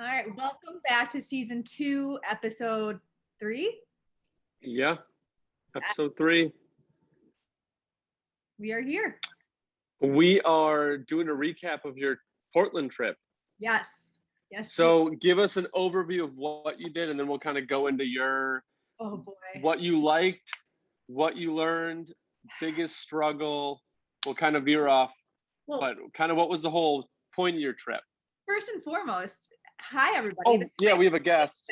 All right, welcome back to season 2, episode 3. Yeah, episode 3. We are here. We are doing a recap of your Portland trip. Yes. Yes. So give us an overview of what you did, and then we'll kind of go into your, oh boy, what you liked, what you learned, biggest struggle. We'll kind of veer off, but kind of what was the whole point of your trip? First and foremost, hi everybody. Oh, yeah, we have a guest.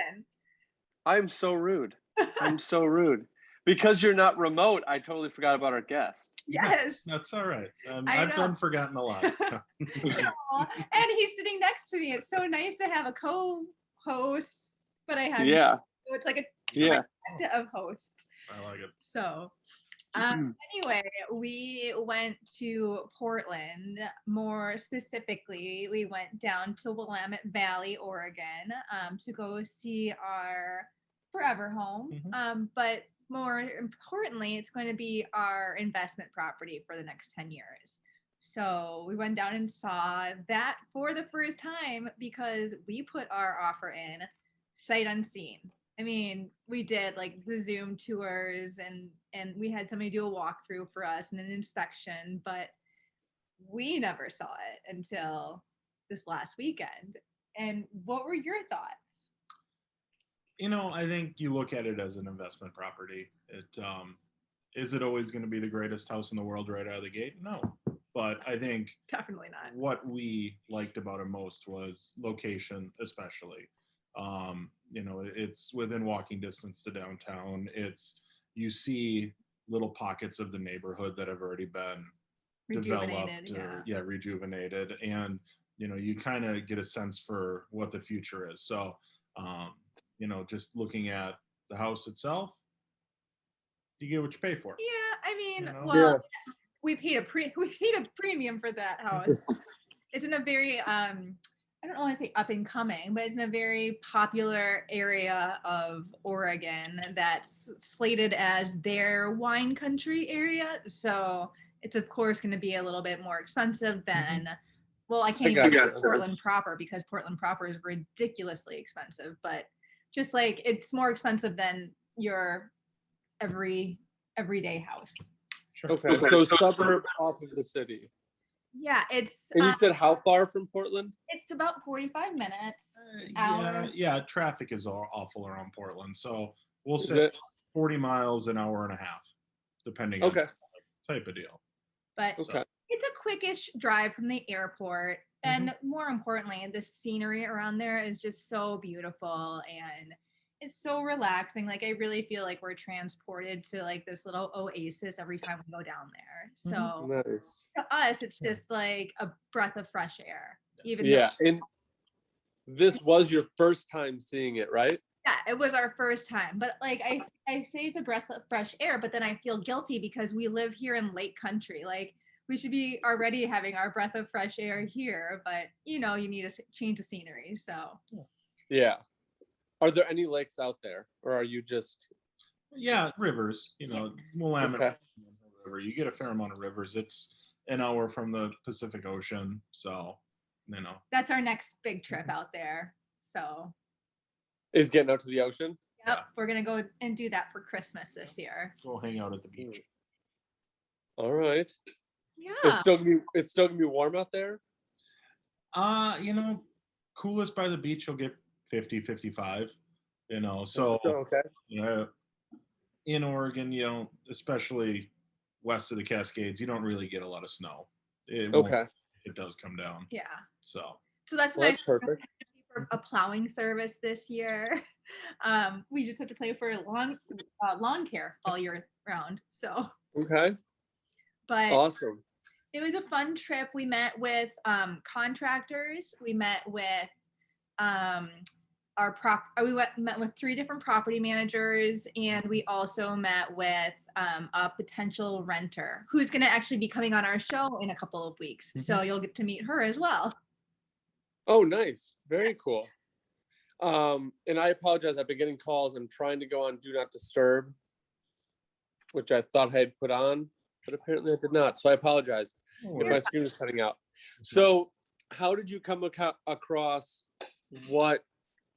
I'm so rude. I'm so rude. Because you're not remote, I totally forgot about our guest. Yes. That's all right. I've been forgotten a lot. And he's sitting next to me. It's so nice to have a co-host, but I have so it's like a trifecta of hosts. I like it. So anyway, we went to Portland. More specifically, we went down to Willamette Valley, Oregon, to go see our forever home. But more importantly, it's going to be our investment property for the next 10 years. So we went down and saw that for the first time because we put our offer in sight unseen. I mean, we did like the Zoom tours and we had somebody do a walkthrough for us and an inspection, but we never saw it until this last weekend. And what were your thoughts? I think you look at it as an investment property. Is it always going to be the greatest house in the world right out of the gate? No. But I think definitely not. What we liked about it most was location, especially. It's within walking distance to downtown. You see little pockets of the neighborhood that have already been developed or rejuvenated. And, you kind of get a sense for what the future is. So, just looking at the house itself, you get what you pay for. Yeah, I mean, we paid a premium for that house. It's in a very I don't want to say up and coming, but it's in a very popular area of Oregon that's slated as their wine country area. So it's of course going to be a little bit more expensive than well, I can't even say Portland proper because Portland proper is ridiculously expensive, but just like it's more expensive than your everyday house. Sure. Okay, so suburb off of the city. Yeah, it's. And you said how far from Portland? It's about 45 minutes. Yeah, traffic is awful around Portland, so we'll say 40 miles an hour and a half, depending on the type of deal. But it's a quickish drive from the airport. And more importantly, the scenery around there is just so beautiful and it's so relaxing. Like, I really feel like we're transported to like this little oasis every time we go down there. So nice. To us, it's just like a breath of fresh air. And this was your first time seeing it, right? Yeah, it was our first time. But like I say it's a breath of fresh air, but then I feel guilty because we live here in Lake Country. Like, we should be already having our breath of fresh air here, but you need to change the scenery. So yeah. Are there any lakes out there, or are you just? Yeah, rivers. Willamette River. You get a fair amount of rivers. It's an hour from the Pacific Ocean, so that's our next big trip out there. So is getting out to the ocean. Yep, we're gonna go and do that for Christmas this year. We'll hang out at the beach. All right. Yeah. It's still gonna be warm out there. Coolest by the beach you'll get 50, 55. So in Oregon, especially west of the Cascades, you don't really get a lot of snow. It does come down. Yeah. So that's nice. That's perfect. For a plowing service this year. We just have to pay for lawn care all year round. So but awesome. It was a fun trip. We met with contractors. We met with we met with 3 different property managers, and we also met with a potential renter who's going to actually be coming on our show in a couple of weeks. So you'll get to meet her as well. Oh, nice. Very cool. And I apologize. I've been getting calls. I'm trying to go on Do Not Disturb, which I thought I had put on, but apparently I did not. So I apologize if my screen was cutting out. So how did you come across what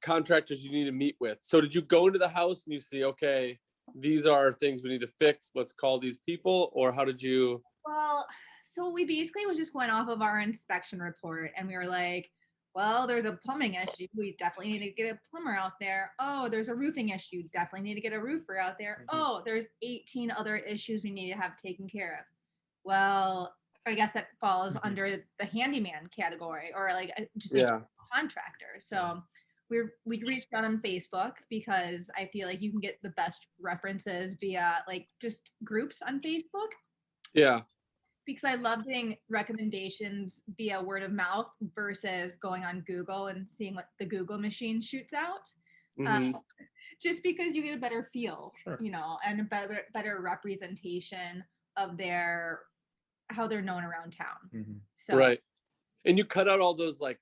contractors you need to meet with. So did you go into the house and you see, okay, these are things we need to fix, let's call these people, or how did you? Well, so we basically was just going off of our inspection report, and we were like, well, there's a plumbing issue. We definitely need to get a plumber out there. Oh, there's a roofing issue. Definitely need to get a roofer out there. Mhm. Oh, there's 18 other issues we need to have taken care of. Well, I guess that falls Mhm. under the handyman category, or like just Yeah. a contractor. So we reached out on Facebook because I feel like you can get the best references via like just groups on Facebook, Yeah. because I love getting recommendations via word of mouth versus going on Google and seeing what the Google machine shoots out. Mhm. Just because you get a better feel, Sure. and a better representation of how they're known around town. Mhm. So Right. And you cut out all those like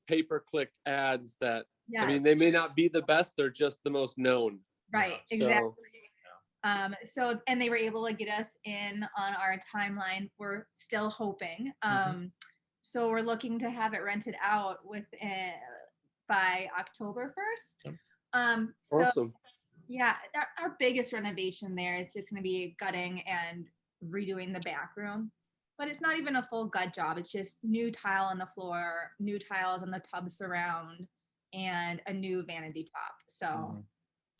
pay-per-click ads that, yeah, I mean, they may not be the best, they're just the most known. right, Yeah, exactly. So So and they were able to get us in on our timeline. We're still hoping. So we're looking to have it rented out by October 1st. Yep. So awesome. yeah, our biggest renovation there is just going to be gutting and redoing the back room. But it's not even a full gut job. It's just new tile on the floor, new tiles on the tub surround, and a new vanity top. So Mhm.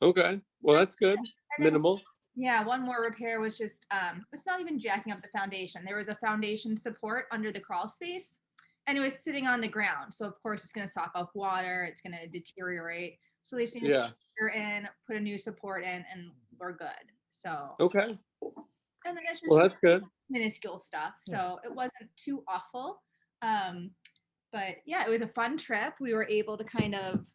Okay. Well, that's good. and then Minimal. yeah, one more repair was just it's not even jacking up the foundation. There was a foundation support under the crawl space, and it was sitting on the ground. So of course it's going to soak up water, it's going to deteriorate. So they just need to Yeah. put a new support in, and we're good. So Okay. and then it's just Well, that's good. minuscule stuff. Yeah. So it wasn't too awful. But yeah, it was a fun trip. We were able to kind of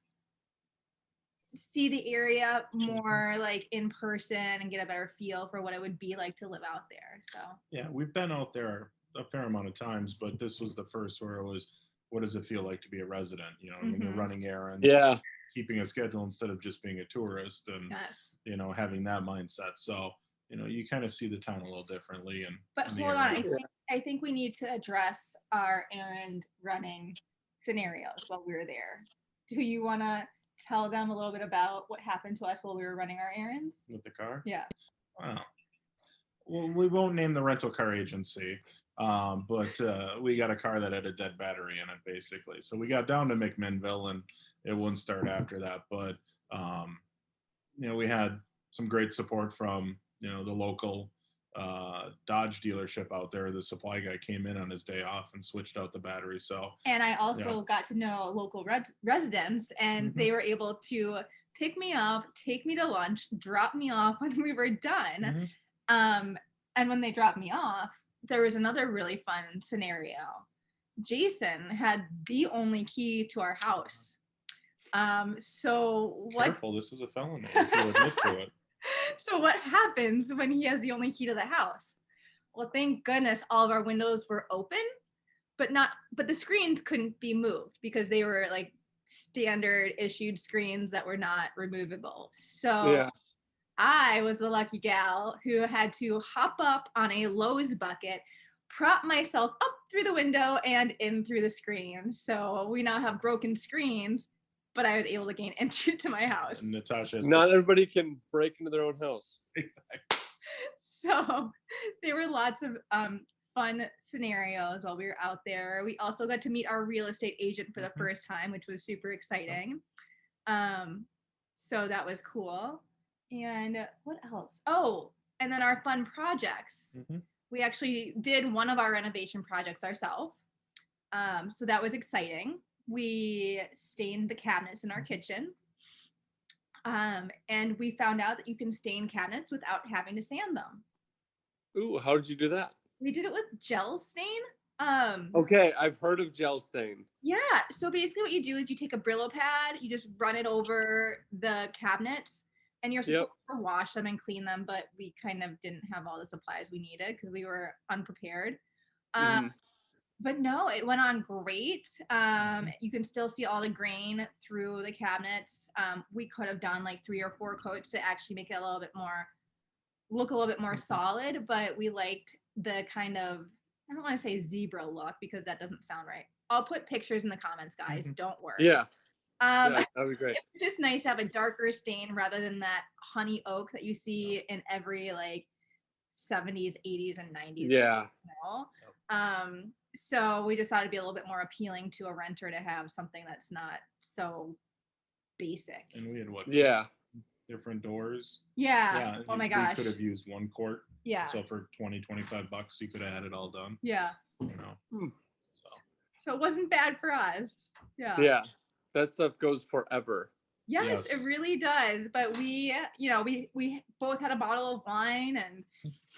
see the area more like in person and get a better feel for what it would be like to live out there. So Yeah, we've been out there a fair amount of times, but this was the first where it was, what does it feel like to be a resident? You know, when you're Mhm. running errands, Yeah. keeping a schedule instead of just being a tourist, and yes. having that mindset. So you kind of see the town a little differently. And But in the hold on, area. I think we need to address our errand running scenarios while we were there. Do you want to tell them a little bit about what happened to us while we were running our errands? With the car. Yeah. Wow. Well, we won't name the rental car agency, but we got a car that had a dead battery in it, basically. So we got down to McMinnville, and it wouldn't start after that. But we had some great support from the local Dodge dealership out there. The supply guy came in on his day off and switched out the battery. So And I also got to know local residents, and they were able to pick me up, take me to lunch, drop me off when we were done. And when they dropped me off, there was another really fun scenario. Jason had the only key to our house. So what? Careful, this is a felony if you admit to it. So what happens when he has the only key to the house? Well, thank goodness all of our windows were open, but the screens couldn't be moved because they were like standard issued screens that were not removable. So Yeah. I was the lucky gal who had to hop up on a Lowe's bucket, prop myself up through the window and in through the screen. So we now have broken screens, but I was able to gain entry to my house. And Natasha. Not everybody can break into their own house. So there were lots of fun scenarios while we were out there. We also got to meet our real estate agent for the first time, which was super exciting. So that was cool. And what else? Oh, and then our fun projects. We actually did one of our renovation projects ourselves. So that was exciting. We stained the cabinets in our kitchen. And we found out that you can stain cabinets without having to sand them. Ooh, how did you do that? We did it with gel stain. Okay, I've heard of gel stain. Yeah, so basically what you do is you take a Brillo pad, you just run it over the cabinets, and you're supposed to wash them and clean them, but we kind of didn't have all the supplies we needed because we were unprepared. But no, it went on great. You can still see all the grain through the cabinets. We could have done like 3 or 4 coats to actually make it look a little bit more solid, but we liked the kind of, I don't want to say zebra look because that doesn't sound right. I'll put pictures in the comments, guys. Don't worry. Yeah. Yeah, that'd be great. It's just nice to have a darker stain rather than that honey oak that you see in every like 70s, 80s, and 90s. Yeah. So we just thought it'd be a little bit more appealing to a renter to have something that's not so basic. And we had what? Yeah. Different doors. Yeah. Oh my gosh. We could have used one quart. Yeah. So for $20-$25, you could have had it all done. Yeah. You know. So it wasn't bad for us. Yeah. Yeah. That stuff goes forever. Yes, it really does. But we both had a bottle of wine and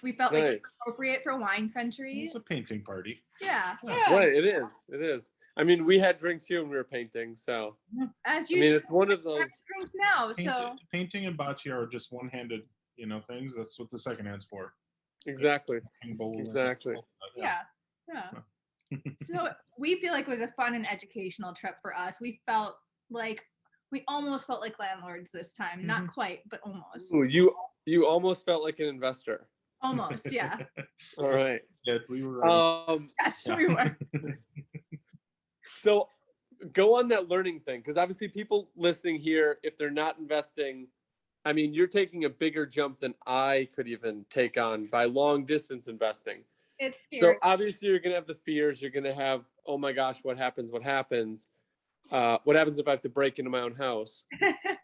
we felt like it was appropriate for wine country. It's a painting party. Yeah. Right, it is. It is. I mean, we had drinks here when we were painting, so as you it's one of those drinks now. So painting and bocce are just one-handed, things. That's what the second hand's for. Exactly. Exactly. Yeah. So we feel like it was a fun and educational trip for us. We almost felt like landlords this time. Not quite, but almost. Ooh, you almost felt like an investor. Almost, yeah. All right. Yeah, we were. Yes, we were. So go on that learning thing, because obviously people listening here, if they're not investing, I mean, you're taking a bigger jump than I could even take on by long distance investing. It's scary. So obviously you're going to have the fears. You're going to have, oh my gosh, what happens? What happens? What happens if I have to break into my own house?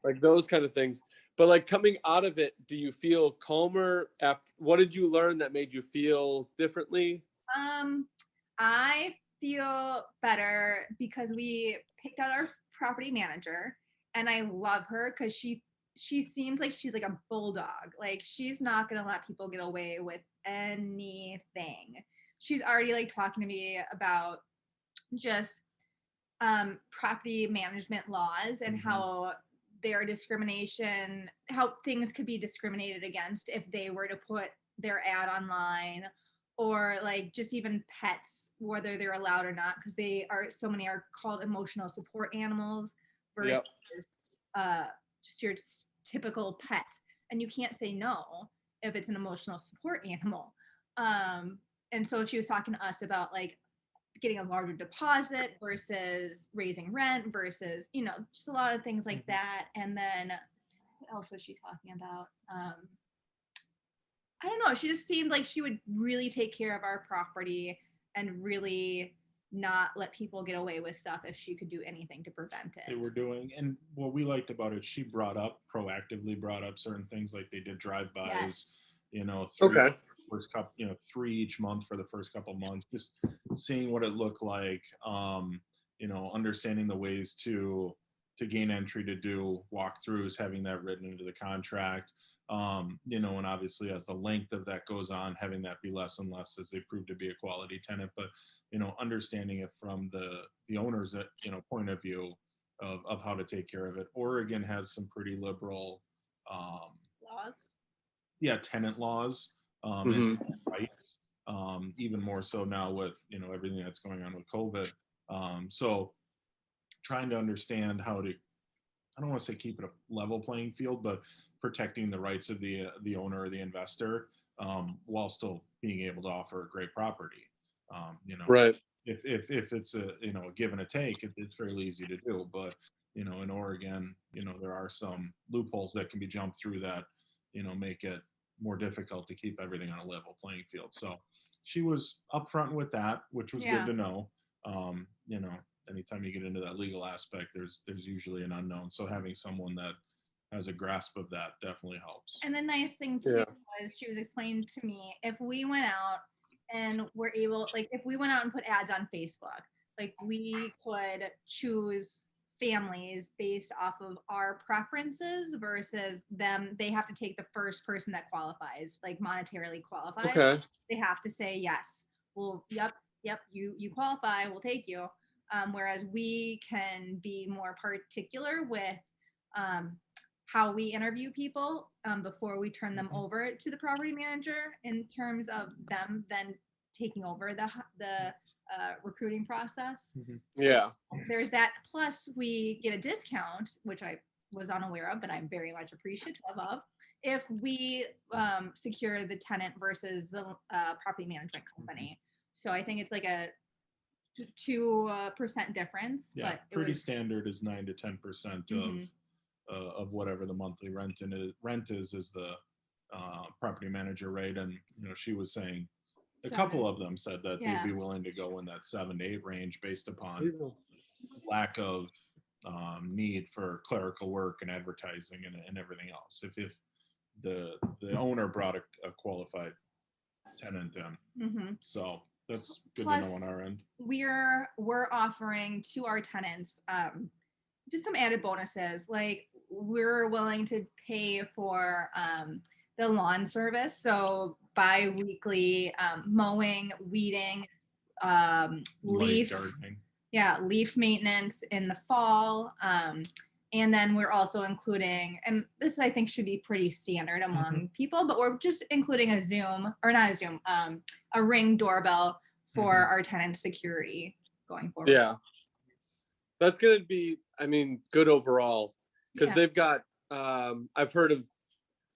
Like those kind of things. But like coming out of it, do you feel calmer? What did you learn that made you feel differently? I feel better because we picked out our property manager, and I love her because she seems like she's like a bulldog. Like she's not gonna let people get away with anything. She's already like talking to me about just property management laws and how their discrimination, how things could be discriminated against if they were to put their ad online, or like just even pets, whether they're allowed or not, because so many are called emotional support animals versus just your typical pet, and you can't say no if it's an emotional support animal. And so she was talking to us about like getting a larger deposit versus raising rent versus, just a lot of things like that. And then what else was she talking about? I don't know. She just seemed like she would really take care of our property and really not let people get away with stuff if she could do anything to prevent it. They were doing, and what we liked about it, she proactively brought up certain things, like they did drive-bys, first couple, 3 each month for the first couple months, just seeing what it looked like, understanding the ways to gain entry, to do walkthroughs, having that written into the contract, and obviously as the length of that goes on, having that be less and less as they prove to be a quality tenant, but understanding it from the owner's point of view of how to take care of it. Oregon has some pretty liberal laws. Tenant laws and rights, even more so now with everything that's going on with COVID. So trying to understand how to, I don't want to say keep it a level playing field, but protecting the rights of the owner or the investor, while still being able to offer a great property. Right. If it's a a give and a take, it's fairly easy to do. But in Oregon, there are some loopholes that can be jumped through that make it more difficult to keep everything on a level playing field. So she was upfront with that, which was good to know. Anytime you get into that legal aspect, there's usually an unknown. So having someone that has a grasp of that definitely helps. And the nice thing too was she was explaining to me, if we went out and were able, like if we went out and put ads on Facebook, like we could choose families based off of our preferences versus them. They have to take the first person that qualifies, like monetarily qualifies. Okay. They have to say yes. Well, yep, you qualify, we'll take you. Whereas we can be more particular with how we interview people before we turn them over to the property manager, in terms of them then taking over the recruiting process. Yeah. So there's that. Plus we get a discount, which I was unaware of, but I'm very much appreciative of, if we secure the tenant versus the property management company. So I think it's like a 2% difference. Yeah, but pretty standard is 9 to 10% of whatever the monthly rent is the property manager rate. And she was saying a couple of them said that they'd be willing to go in that 7 to 8 range based upon lack of need for clerical work and advertising and everything else. If the owner brought a qualified tenant in, so that's good to know on our end. We're offering to our tenants just some added bonuses, like we're willing to pay for the lawn service, so bi-weekly mowing, weeding, leaf gardening. Leaf maintenance in the fall. And then we're also including, and this I think should be pretty standard among people, but we're just including a Ring doorbell for our tenant security going forward. Yeah. That's going to be, good overall, because they've got, I've heard of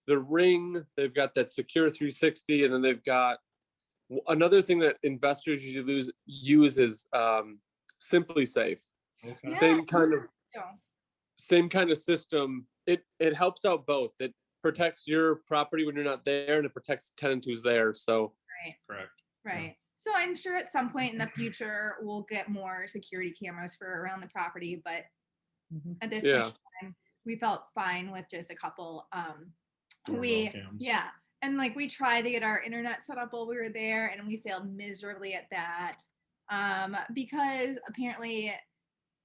the Ring, they've got that Secure 360, and then they've got another thing that investors usually use is Simply Safe. Okay. Same kind of system. It helps out both. It protects your property when you're not there, and it protects the tenant who's there. So correct. Right. Yeah. So I'm sure at some point in the future we'll get more security cameras for around the property, but at this point in time, we felt fine with just a couple. Cams. And like we tried to get our internet set up while we were there, and we failed miserably at that because apparently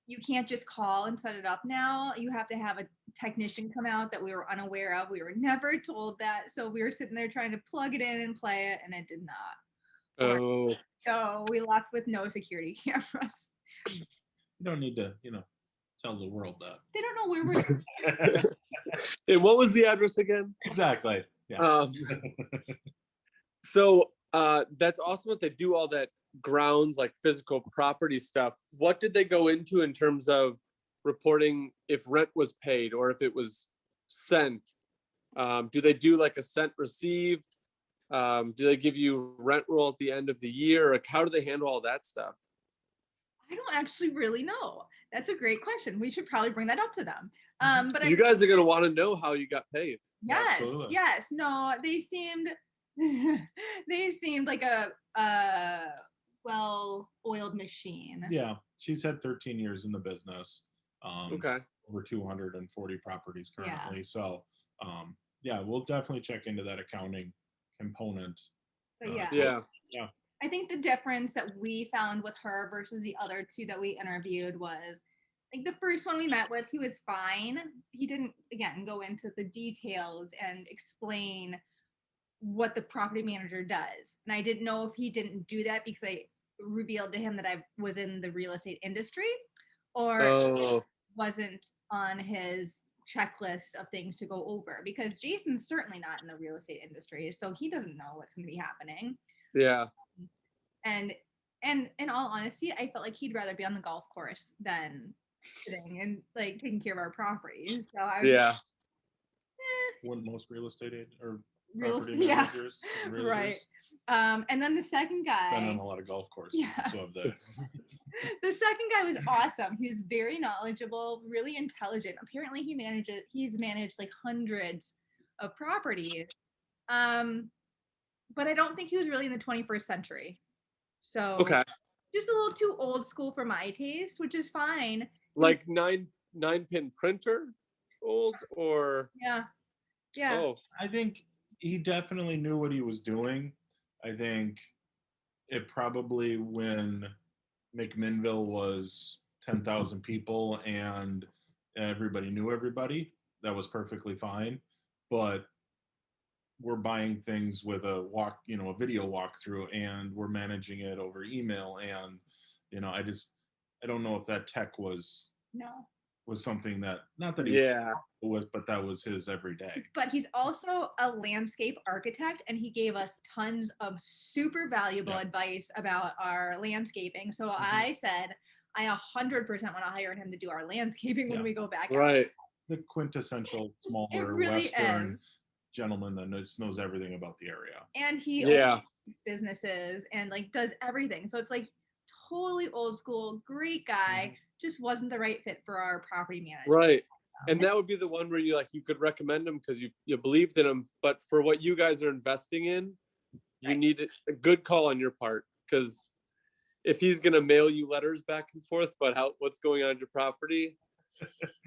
you can't just call and set it up now. You have to have a technician come out that we were unaware of. We were never told that. So we were sitting there trying to plug it in and play it, and it did not. Oh. So we left with no security cameras. You don't need to, tell the world that. They don't know where we're. And what was the address again? Exactly. Yeah. So that's awesome that they do all that grounds, like physical property stuff. What did they go into in terms of reporting if rent was paid or if it was sent? Do they do like a sent received? Do they give you rent roll at the end of the year? Like, how do they handle all that stuff? I don't actually really know. That's a great question. We should probably bring that up to them. But you guys are going to want to know how you got paid. Yes. Absolutely. Yes. No, they seemed like a well-oiled machine. Yeah. She's had 13 years in the business. Okay. Over 240 properties currently. Yeah. So, we'll definitely check into that accounting component. But I think the difference that we found with her versus the other two that we interviewed was, like, the first one we met with, he was fine. He didn't, again, go into the details and explain what the property manager does. And I didn't know if he didn't do that because I revealed to him that I was in the real estate industry, or it wasn't on his checklist of things to go over, because Jason's certainly not in the real estate industry, so he doesn't know what's going to be happening. Yeah. And in all honesty, I felt like he'd rather be on the golf course than sitting and like taking care of our properties. So I was wouldn't most real estate or real, property managers, right. And then the second guy been on a lot of golf courses. Yeah. So the second guy was awesome. He was very knowledgeable, really intelligent. Apparently he's managed like hundreds of properties. But I don't think he was really in the 21st century. So just a little too old school for my taste, which is fine. Like nine pin printer old, or yeah. I think he definitely knew what he was doing. I think it probably, when McMinnville was 10,000 people and everybody knew everybody, that was perfectly fine. But we're buying things with a video walkthrough, and we're managing it over email. And, I don't know if that tech was something that, not that he was, but that was his every day. But he's also a landscape architect, and he gave us tons of super valuable advice about our landscaping. So I said, I 100% want to hire him to do our landscaping when we go back. Right. The quintessential smaller Western gentleman that just knows everything about the area. And he owns businesses and like does everything. So it's like totally old school, great guy, just wasn't the right fit for our property manager. Right. And that would be the one where you could recommend him because you believed in him, but for what you guys are investing in, you need a good call on your part, because if he's gonna mail you letters back and forth about what's going on in your property,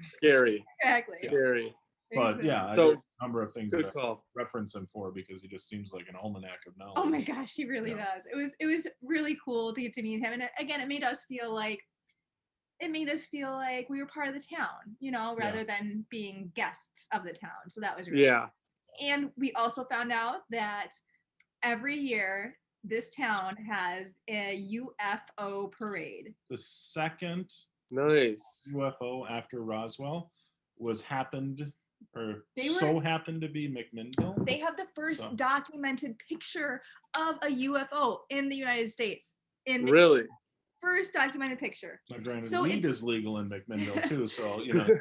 scary. Exactly. Scary. But yeah, So, there's a number of things that Good I call. reference him for because he just seems like an almanac of knowledge. Oh my gosh, he really Yeah. does. It was really cool to get to meet him, and again, it made us feel like we were part of the town, rather than being guests of the town. So that was really Yeah. cool. And we also found out that every year this town has a UFO parade. The second Nice. UFO after Roswell happened to be McMinnville. They have the first documented picture of a UFO in the United States. Really? First documented picture. Now, granted, So weed is legal in McMinnville too, so together.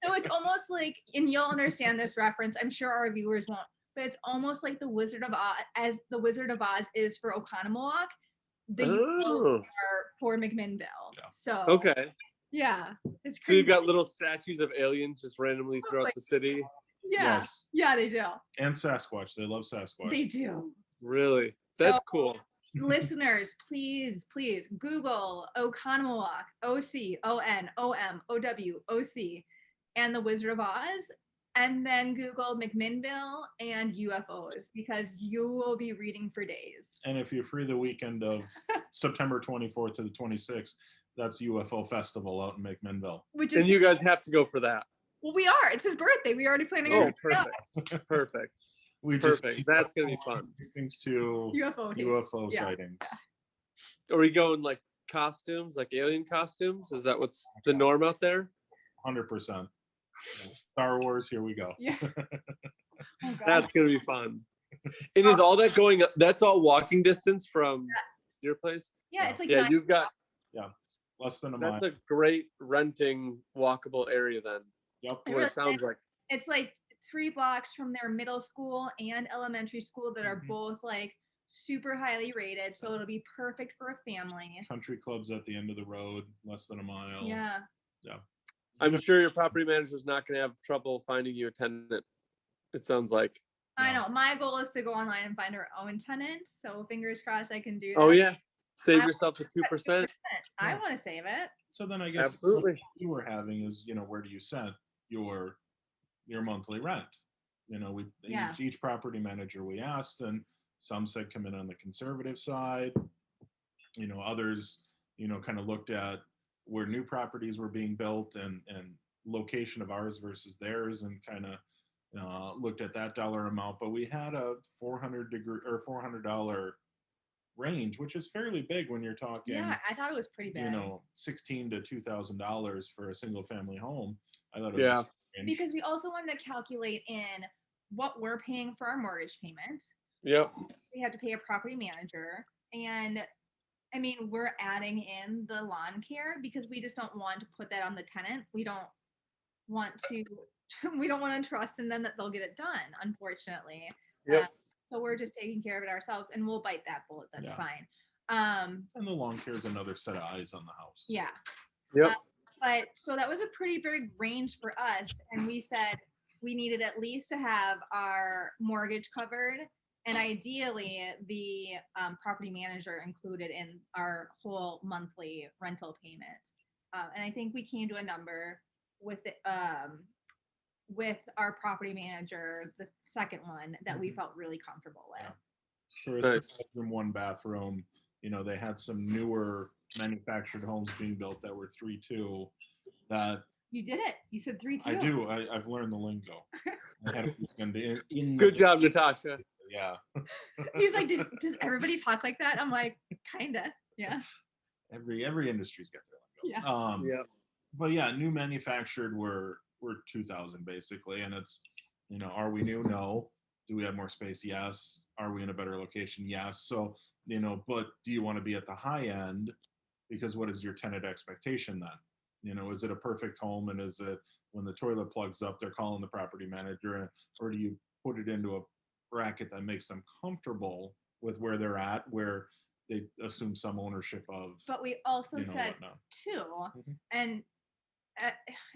So it's almost like, and you'll understand this reference, I'm sure our viewers won't, but it's almost like the Wizard of Oz, as the Wizard of Oz is for Oconomowoc, the UFOs are for McMinnville. Yeah. So Okay. yeah, it's So crazy. you've got little statues of aliens just randomly throughout the city. Yeah, Yes. yeah, they do. And Sasquatch. They love Sasquatch. They do. Really? That's So, cool. Listeners, please Google Oconomowoc, OCONOMOWOC, and the Wizard of Oz, and then Google McMinnville and UFOs, because you will be reading for days. And if you're free the weekend of September 24th to the 26th, that's UFO Festival out in McMinnville. And you guys have to go for that. Well, we are. It's his birthday. We already planning on perfect. Perfect. We Perfect. just That's gonna be fun. things to UFO yeah. sightings. Are we going like costumes, like alien costumes? Is that what's the norm out there? 100%. Star Wars, here we go. Yeah. Oh, That's gonna be fun. And is all that going up? That's all walking distance from your place? Yeah, it's like you've got less than a mile. that's a great renting walkable area then. Yep. What it sounds like. It's like 3 blocks from their middle school and elementary school that are both like super highly rated, so it'll be perfect for a family. Country clubs at the end of the road, less than a mile. Yeah. I'm sure your property manager's not going to have trouble finding you a tenant. It sounds like. I know. My goal is to go online and find our own tenants. So fingers crossed I can do that. Oh yeah. Save yourself the 2%. I want to save it. So then I guess Absolutely. what you were having is, where do you set your monthly rent? Each property manager we asked, and some said come in on the conservative side. Others, kind of looked at where new properties were being built and location of ours versus theirs, and kind of looked at that dollar amount. But we had a $400 range, which is fairly big when you're talking. Yeah, I thought it was pretty big. $1,600 to $2,000 for a single family home. I thought it was because we also wanted to calculate in what we're paying for our mortgage payment. Yep. We have to pay a property manager, and I mean, we're adding in the lawn care because we just don't want to put that on the tenant. We don't want to trust in them that they'll get it done, unfortunately. Yep. So we're just taking care of it ourselves, and we'll bite that bullet. That's fine. And the lawn care is another set of eyes on the house. Yeah. Yep. But so that was a pretty big range for us, and we said we needed at least to have our mortgage covered, and ideally the property manager included in our whole monthly rental payment. And I think we came to a number with our property manager, the second one, that we felt really comfortable with. For a bedroom, 1 bathroom, they had some newer manufactured homes being built that were 3.2. That you did it. You said 3.2. I do. I've learned the lingo. I had a weekend Good job, Natasha. Yeah. He's like, does everybody talk like that? I'm like, kinda. Yeah. Every industry's got their lingo. Yeah. But yeah, new manufactured were 2,000 basically, and it's are we new? No. Do we have more space? Yes. Are we in a better location? Yes. So but do you want to be at the high end? Because what is your tenant expectation then? Is it a perfect home, and is it when the toilet plugs up, they're calling the property manager, or do you put it into a bracket that makes them comfortable with where they're at, where they assume some ownership of. But we also said whatnot. too, Mhm. and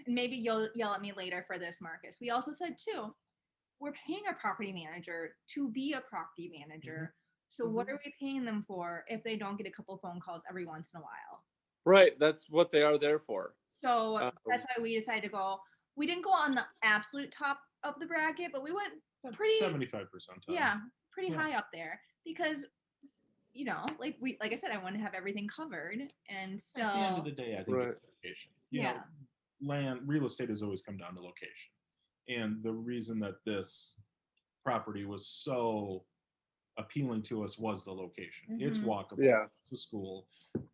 maybe you'll yell at me later for this, Marcus. We also said too, we're paying a property manager to be a property manager. So what are we paying them for if they don't get a couple phone calls every once in a while? Right. That's what they are there for. So that's why we decided to go. We didn't go on the absolute top of the bracket, but we went pretty 75%. Yeah, pretty high up there because like I said, I want to have everything covered and still. At the end of the day, I think Right. it's location. Real estate has always come down to location, and the reason that this property was so appealing to us was the location. It's walkable to school.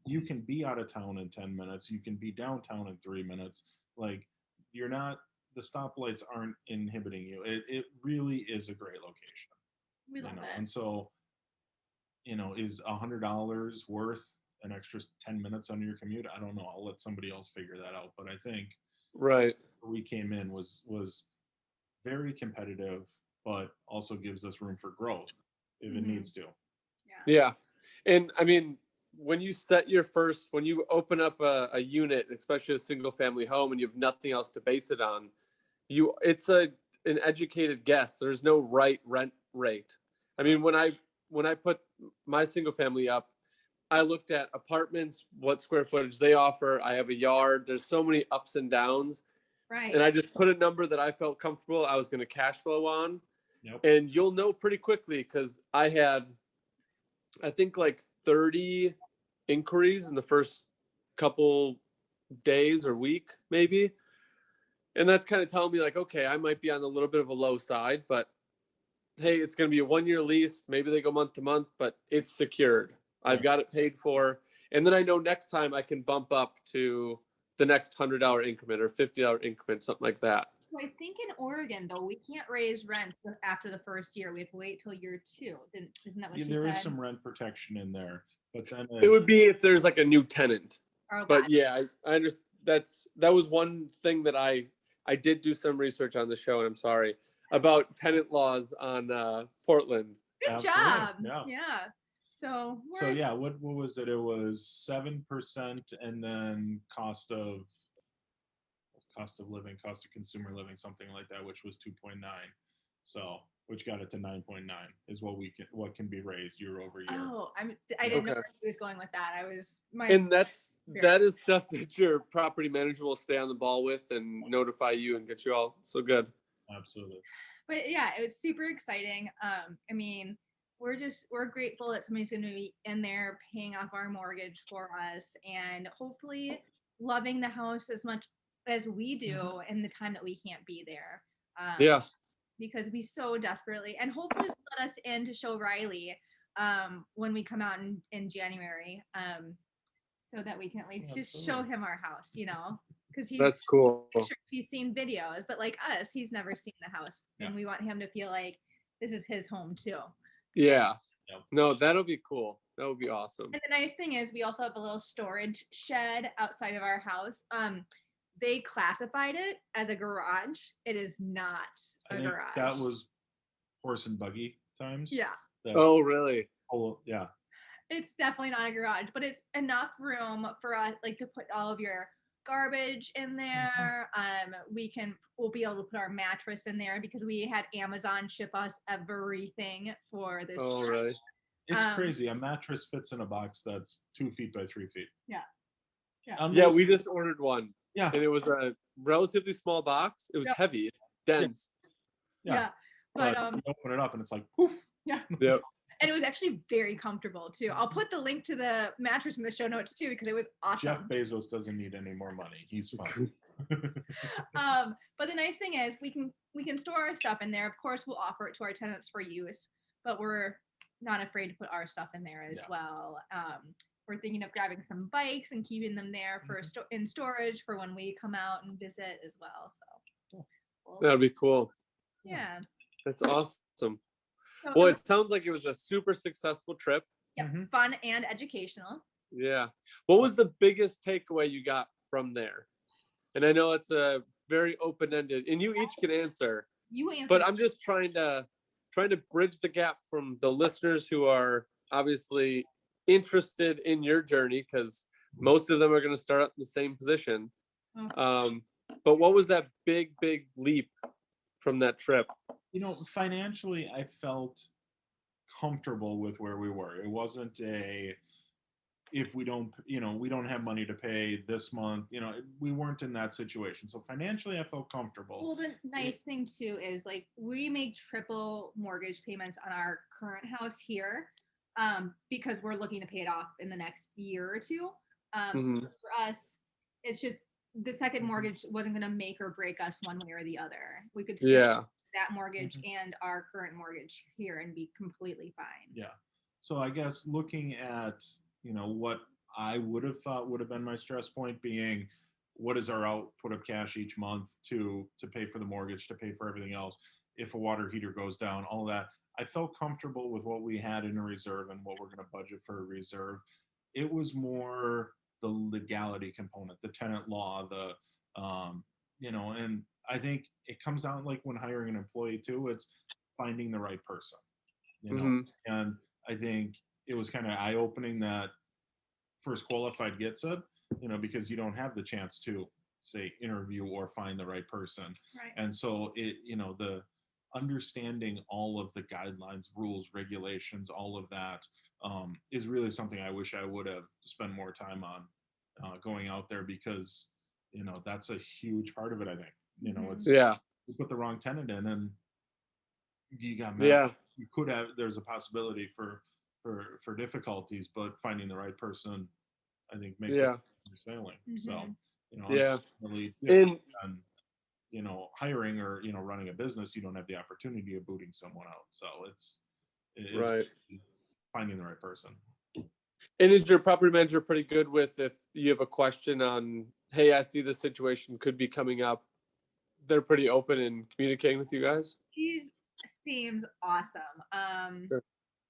You can be out of town in 10 minutes. You can be downtown in 3 minutes. Like, you're not, the stoplights aren't inhibiting you. It really is a great location. We love it. And so, is $100 worth an extra 10 minutes on your commute? I don't know. I'll let somebody else figure that out. But I think where we came in was very competitive, but also gives us room for growth if it needs to. Yeah. And I mean, when you open up a unit, especially a single family home, and you have nothing else to base it on, it's an educated guess. There's no right rent rate. I mean, when I put my single family up, I looked at apartments, what square footage they offer. I have a yard. There's so many ups and downs. Right. And I just put a number that I felt comfortable I was going to cash flow on. Yep. And you'll know pretty quickly because I had, I think, like 30 inquiries in the first couple days or week, maybe. And that's kind of telling me like, okay, I might be on a little bit of a low side, but hey, it's going to be a 1-year lease. Maybe they go month to month, but it's secured. I've got it paid for. And then I know next time I can bump up to the next $100 increment or $50 increment, something like that. So I think in Oregon, though, we can't raise rent after the first year. We have to wait till year 2. Isn't that what you said? There is some rent protection in there, but then it would be if there's like a new tenant. Oh, but yeah, I understand. That was one thing that I did do some research on the show, and I'm sorry about tenant laws on Portland. Good job. Yeah. So what was it? It was 7%, and then cost of living, cost of consumer living, something like that, which was 2.9. So, which got it to 9.9 is what can be raised year over year. Oh, I didn't know where he was going with that. And that is stuff that your property manager will stay on the ball with and notify you and get you all so good. Absolutely. But yeah, it was super exciting. I mean, we're grateful that somebody's going to be in there paying off our mortgage for us and hopefully loving the house as much as we do in the time that we can't be there. Because we so desperately, and hopefully let us in to show Riley when we come out in January, so that we can at least just show him our house, because that's cool. He's seen videos, but like us, he's never seen the house, and we want him to feel like this is his home too. Yeah. No, that'll be cool. That would be awesome. And the nice thing is we also have a little storage shed outside of our house. They classified it as a garage. It is not a garage. That was horse and buggy times. Yeah. Oh, really? Oh, yeah. It's definitely not a garage, but it's enough room for us, like, to put all of your garbage in there. We'll be able to put our mattress in there because we had Amazon ship us everything for this. Oh, really? It's crazy. A mattress fits in a box that's 2 feet by 3 feet. Yeah. Yeah, we just ordered one. Yeah. And it was a relatively small box. It was heavy, dense. Yeah. But you open it up and it's like poof. Yeah. Yep. And it was actually very comfortable too. I'll put the link to the mattress in the show notes too because it was awesome. Jeff Bezos doesn't need any more money. He's fine. But the nice thing is we can store our stuff in there. Of course, we'll offer it to our tenants for use, but we're not afraid to put our stuff in there as well. We're thinking of grabbing some bikes and keeping them there for in storage for when we come out and visit as well. So that'd be cool. Yeah, that's awesome. So well, it sounds like it was a super successful trip. Yep, fun and educational. Yeah. What was the biggest takeaway you got from there? And I know it's a very open-ended, and you each can answer. You answer. But I'm just trying to bridge the gap from the listeners who are obviously interested in your journey because most of them are going to start out in the same position. But what was that big leap from that trip? You know, financially, I felt comfortable with where we were. It wasn't if we don't, we don't have money to pay this month, we weren't in that situation. So financially, I felt comfortable. Well, the nice thing too is like we make triple mortgage payments on our current house here because we're looking to pay it off in the next year or two. For us, it's just the second mortgage wasn't going to make or break us one way or the other. We could still that mortgage and our current mortgage here and be completely fine. Yeah. So I guess looking at, what I would have thought would have been my stress point being, what is our output of cash each month to pay for the mortgage, to pay for everything else? If a water heater goes down, all that. I felt comfortable with what we had in a reserve and what we're going to budget for a reserve. It was more the legality component, the tenant law, and I think it comes down like when hiring an employee too, it's finding the right person, and I think it was kind of eye-opening that first qualified gets it, because you don't have the chance to say interview or find the right person. Right. And so the understanding all of the guidelines, rules, regulations, all of that is really something I wish I would have spent more time on going out there, because that's a huge part of it. I think it's you put the wrong tenant in and you got messed. You could have, there's a possibility for difficulties, but finding the right person, I think, makes it sailing. So really, hiring or running a business, you don't have the opportunity of booting someone out. So it's finding the right person. And is your property manager pretty good with, if you have a question on, hey, I see this situation could be coming up, they're pretty open in communicating with you guys? She seems awesome. Sure.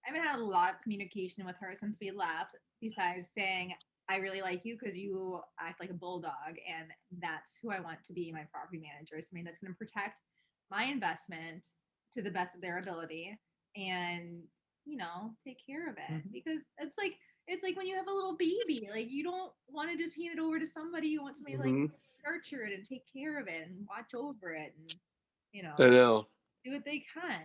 I haven't had a lot of communication with her since we left, besides saying, I really like you because you act like a bulldog, and that's who I want to be my property manager. So, I mean, that's going to protect my investment to the best of their ability and, take care of it. Because it's like when you have a little baby, like you don't want to just hand it over to somebody. You want somebody like nurture it and take care of it and watch over it and, I know. do what they can.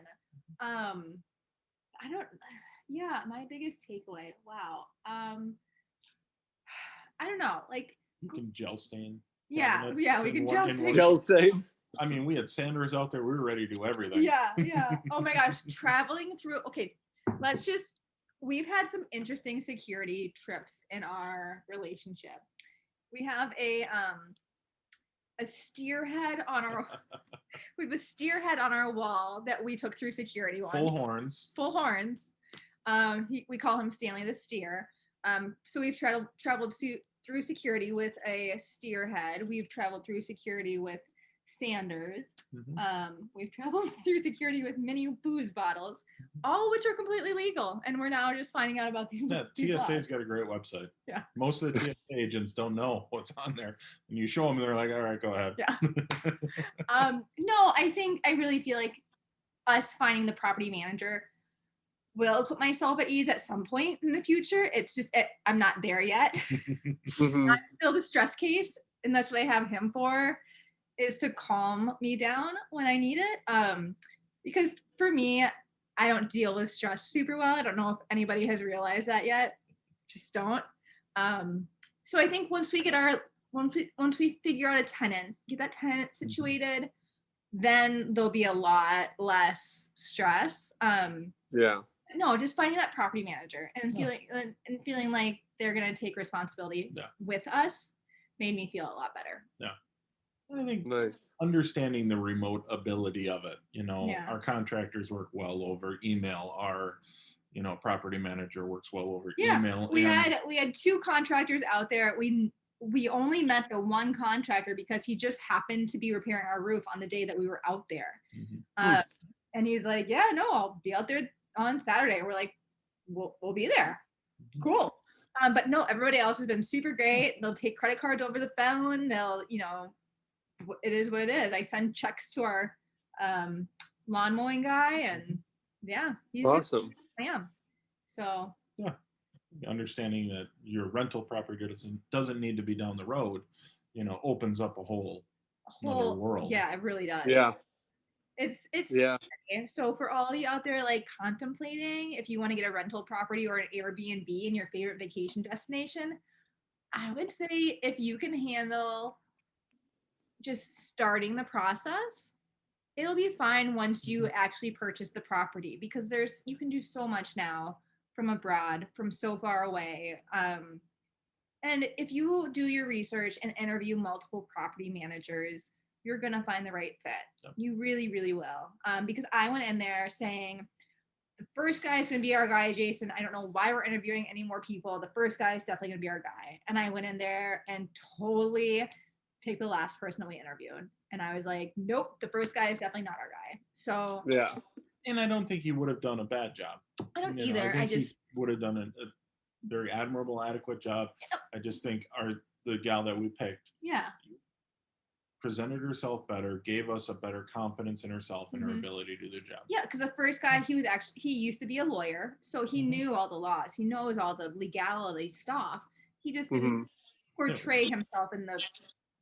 My biggest takeaway. Wow. I don't know. Like you can gel stain. Yeah, we can gel stain. Gel stain. I mean, we had sanders out there. We were ready to do everything. Yeah. Oh my gosh, traveling through. Okay, we've had some interesting security trips in our relationship. We have a steer head on our we have a steer head on our wall that we took through security once. Full horns. We call him Stanley the Steer. So we've traveled through security with a steer head. We've traveled through security with Sanders. We've traveled through security with mini booze bottles, all of which are completely legal. And we're now just finding out about these. Yeah, TSA's got a great website. Yeah. Most of the TSA agents don't know what's on there. And you show them, they're like, all right, go ahead. Yeah. No, I really feel like us finding the property manager will put myself at ease at some point in the future. It's just, I'm not there yet. I'm still the stress case. And that's what I have him for, is to calm me down when I need it. Because for me, I don't deal with stress super well. I don't know if anybody has realized that yet. Just don't. So I think once we figure out a tenant, get that tenant situated, then there'll be a lot less stress. No, just finding that property manager and feeling like they're gonna take responsibility with us made me feel a lot better. Yeah. I think understanding the remote ability of it, our contractors work well over email. Our, property manager works well over email. We had two contractors out there. We only met the one contractor because he just happened to be repairing our roof on the day that we were out there. And he's like, yeah, no, I'll be out there on Saturday. We're like, we'll be there. Cool. But no, everybody else has been super great. They'll take credit cards over the phone. They'll, it is what it is. I send checks to our lawn mowing guy, and he's awesome. I am. So understanding that your rental property doesn't need to be down the road, opens up a whole another world. Yeah, it really does. Yeah. It's Yeah. scary. So for all you out there like contemplating if you want to get a rental property or an Airbnb in your favorite vacation destination, I would say if you can handle just starting the process, it'll be fine once you actually purchase the property, because you can do so much now from abroad, from so far away. And if you do your research and interview multiple property managers, you're going to find the right fit. Yep. You really, really will. Because I went in there saying, the first guy is going to be our guy, Jason. I don't know why we're interviewing any more people. The first guy is definitely going to be our guy. And I went in there and totally picked the last person that we interviewed. And I was like, nope, the first guy is definitely not our guy. So Yeah. And I don't think he would have done a bad job. I don't either. I think he would have done a very admirable, adequate job. Yep. I just think the gal that we picked, presented herself better, gave us a better confidence in herself and her ability to do the job. Yeah, because the first guy, he used to be a lawyer, so he knew all the laws. He knows all the legality stuff. He just didn't portray himself in the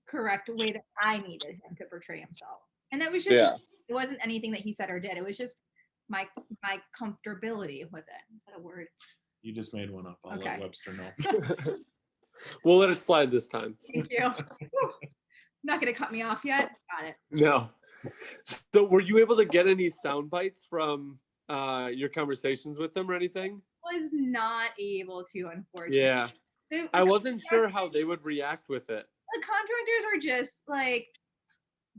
correct way that I needed him to portray himself. And that was just, it wasn't anything that he said or did. It was just my comfortability with it. Is that a word? You just made one up. I'll let Webster know. We'll let it slide this time. Thank you. Not going to cut me off yet. Got it. No. So were you able to get any sound bites from your conversations with them or anything? Was not able to, unfortunately. Yeah. I wasn't sure how they would react with it. The contractors are just like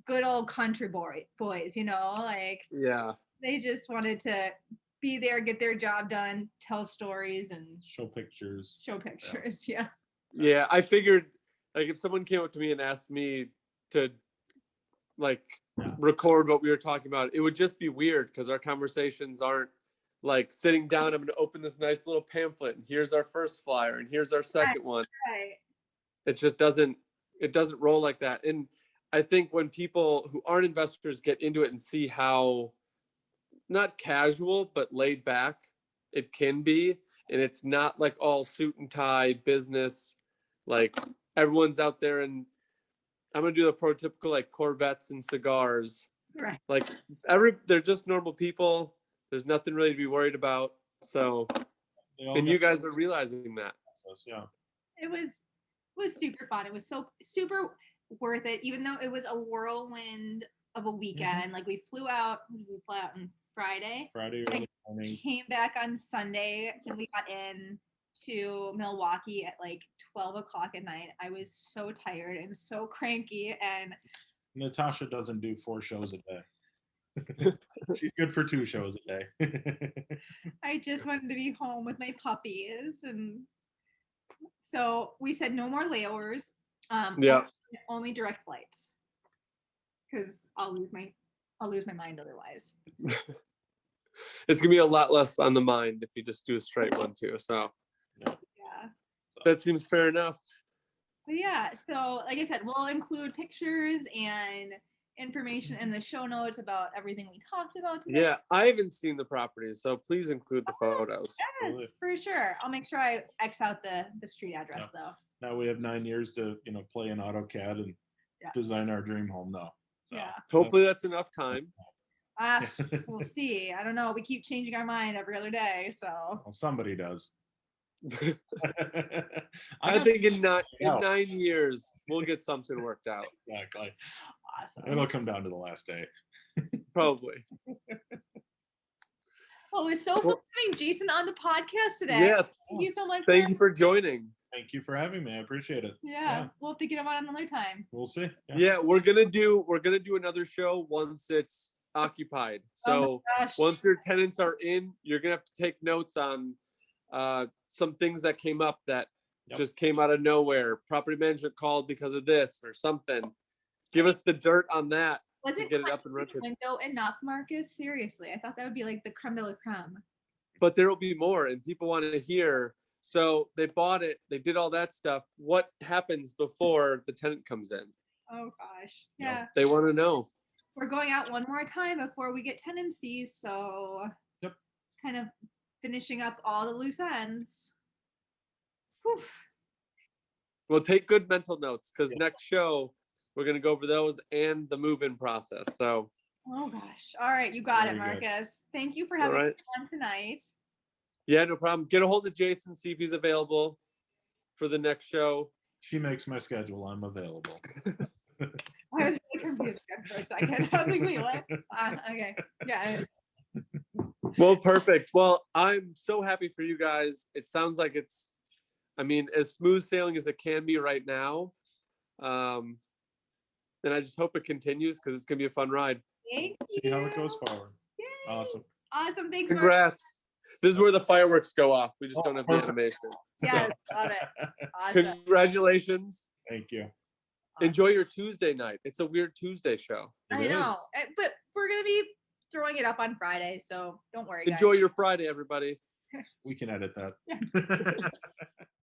good old country boys, like they just wanted to be there, get their job done, tell stories, and show pictures. Yeah, I figured like if someone came up to me and asked me to record what we were talking about, it would just be weird because our conversations aren't like sitting down, I'm going to open this nice little pamphlet and here's our first flyer and here's our second one. Right. It just doesn't roll like that. And I think when people who aren't investors get into it and see how not casual, but laid back it can be, and it's not like all suit and tie business, like everyone's out there and I'm gonna do the prototypical like Corvettes and cigars. Right. Like they're just normal people. There's nothing really to be worried about. So, and you guys are realizing that. Yeah. It was super fun. It was so super worth it, even though it was a whirlwind of a weekend. Like we flew out on Friday early morning. Came back on Sunday, and we got in to Milwaukee at like 12 o'clock at night. I was so tired and so cranky, and Natasha doesn't do 4 shows a day. She's good for 2 shows a day. I just wanted to be home with my puppies, and so we said no more layovers. Only direct flights, because I'll lose my mind otherwise. It's gonna be a lot less on the mind if you just do a straight one too. So that seems fair enough. But yeah, so like I said, we'll include pictures and information in the show notes about everything we talked about today. Yeah, I haven't seen the property, so please include the photos. Yes, for sure. I'll make sure I X out the street address though. Now we have 9 years to play in AutoCAD and design our dream home now. So hopefully that's enough time. We'll see. I don't know. We keep changing our mind every other day, so. Well, somebody does. I think in 9 years we'll get something worked out. Exactly. Awesome. It'll come down to the last day. Probably. Well, it was so fun having Jason on the podcast today. Yeah. Thank you so much. Thank you for joining. Thank you for having me. I appreciate it. Yeah. We'll have to get him on another time. We'll see. Yeah, we're gonna do another show once it's occupied. So once your tenants are in, you're gonna have to take notes on some things that came up that just came out of nowhere. Property management called because of this or something. Give us the dirt on that. Wasn't get it up and running. Window enough, Marcus? Seriously, I thought that would be like the creme de la creme. But there will be more, and people want to hear. So they bought it. They did all that stuff. What happens before the tenant comes in? Oh gosh, yeah. They want to know. We're going out one more time before we get tenancies, so kind of finishing up all the loose ends. Well, take good mental notes because next show we're gonna go over those and the move-in process. So. Oh gosh. All right, you got it, Very good. Marcus. Thank you for having All me right. on tonight. Yeah, no problem. Get a hold of Jason, see if he's available for the next show. She makes my schedule. I'm available. I was really confused for a second. I was like, wait, what? Okay. Yeah. Well, perfect. Well, I'm so happy for you guys. It sounds like it's, I mean, as smooth sailing as it can be right now. And I just hope it continues because it's gonna be a fun ride. Thank you. See how it goes forward. Yay. Awesome. Awesome. Thanks, Marcus. Congrats. This is where the fireworks go off. We just don't have the Perfect. animation. Yeah, love it. Awesome. Congratulations. Thank you. Enjoy your Tuesday night. It's a weird Tuesday show. I know, but we're gonna be throwing it up on Friday, so don't worry, guys. Enjoy your Friday, everybody. We can edit that.